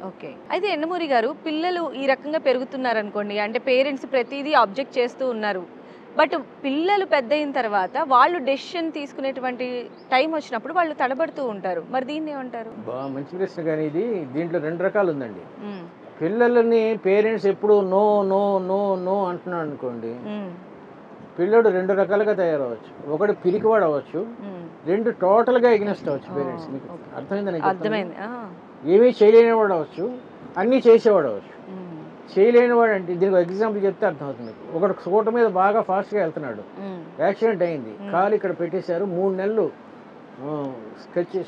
Okay. అయితే ఎండమూరి గారు పిల్లలు ఈ రకంగా పెరుగుతున్నారనుకోండి. అంటే పేరెంట్స్ ప్రతీదీ ఆబ్జెక్ట్ చేస్తూ ఉన్నారు. బట్ పిల్లలు పెద్దయిన తర్వాత వాళ్ళు డెసిషన్ తీసుకునేటువంటి టైం వచ్చినప్పుడు వాళ్ళు తడబడుతూ ఉంటారు. మరి దీన్నేమంటారు? మంచి ప్రశ్న. కానీ దీంట్లో 2 రకాలు ఉందండి. హ్మ్. పిల్లలని పేరెంట్స్ ఎప్పుడు నో నో నో నో అంటున్నాడు అనుకోండి, హ్మ్. పిల్లోడు 2 రకాలుగా తయారవ్వచ్చు. ఒకటి పిరికివాడు అవ్వచ్చు, హ్మ్. 2 టోటల్‌గా ఎగ్నెస్ట్ అవ్వచ్చు పేరెంట్స్. ఓహ్! మీకు ఓకే. అర్థమైందా నేను చెప్తుంది? అర్థమైంది. ఆ! ఏమీ చేయలేనివాడు అవ్వచ్చు, అన్నీ చేసేవాడు అవ్వచ్చు. హ్మ్. చేయలేనివాడు అంటే దీనికి ఒక ఎగ్జాంపుల్ చెప్తే అర్థమవుతుంది మీకు. ఒకడు స్కూటర్ మీద బాగా ఫాస్ట్‌గా వెళ్తున్నాడు. హ్మ్. యాక్సిడెంట్ అయింది. కాలు ఇక్కడ పెట్టేశారు. 3 నెలలు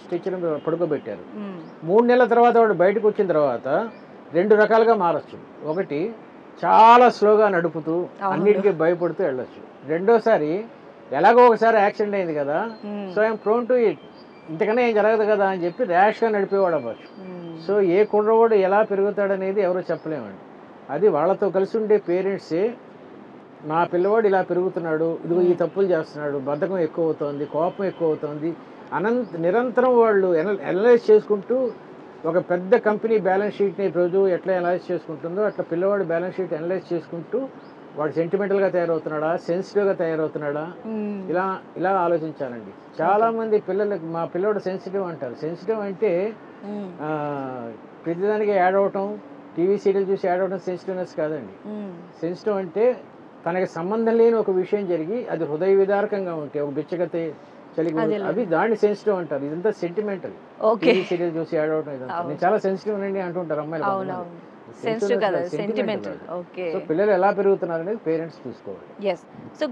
స్ట్రెచర్ మీద పడుకోబెట్టారు. హ్మ్. 3 నెలల తర్వాత వాడు బయటకు వచ్చిన తర్వాత 2 రకాలుగా మారొచ్చు. ఒకటి చాలా స్లోగా నడుపుతూ అవును. అన్నిటికీ భయపడుతూ వెళ్ళొచ్చు. రెండోసారి ఎలాగో ఒకసారి యాక్సిడెంట్ అయింది కదా, హ్మ్. So I'm prone to it, ఇంతకన్నా ఏం జరగదు కదా అని చెప్పి ర్యాష్గా నడిపేవాడు అవ్వచ్చు. హ్మ్. సో ఏ కుర్రవాడు ఎలా పెరుగుతాడనేది ఎవరో చెప్పలేమండి. అది వాళ్ళతో కలిసి ఉండే పేరెంట్సే, నా పిల్లవాడు ఇలా పెరుగుతున్నాడు, ఇదిగో ఈ తప్పులు చేస్తున్నాడు, బద్ధకం ఎక్కువ అవుతోంది, కోపం ఎక్కువ అవుతోంది, నిరంతరం వాళ్ళు అనలైజ్ చేసుకుంటూ, ఒక పెద్ద కంపెనీ బ్యాలెన్స్ షీట్ని రోజు ఎట్లా అనలైజ్ చేసుకుంటుందో అట్లా పిల్లవాడు బ్యాలెన్స్ షీట్ అనలైజ్ చేసుకుంటూ వాడు సెంటిమెంటల్గా తయారవుతున్నాడా, సెన్సిటివ్గా తయారవుతున్నాడా, హ్మ్. ఇలా ఇలా ఆలోచించాలండి. చాలామంది పిల్లలకి మా పిల్లవాడు సెన్సిటివ్ అంటారు. సెన్సిటివ్ అంటే హ్మ్. ఆ, ప్రతిదానికి యాడ్ అవటం, టీవీ సీరియల్ చూసి యాడ్ అవడం సెన్సిటివ్నెస్ కాదండి. హ్మ్. సెన్సిటివ్ అంటే తనకి సంబంధం లేని ఒక విషయం జరిగి అది హృదయ విదారకంగా ఉంటే, ఒక బిచ్చగతే చలిగి అవి అదేలెండి. దాన్ని సెన్సిటివ్ అంటారు. ఇదంతా సెంటిమెంటల్. ఓకే. టీవీ సీరియల్ చూసి ఏడవడం ఇదంతా. అవును. నేను చాలా సెన్సిటివ్ అండి అంటుంటారు అమ్మాయిలు కొంతమంది. అవునవును. సెన్సిటివ్ సెన్సిటివ్నెస్ కదా! కాదు, సెంటిమెంటల్ సెంటిమెంటల్. అది. ఓకే. సో పిల్లలు ఎలా పెరుగుతున్నారనేది పేరెంట్స్ చూసుకోవాలి. యెస్. సో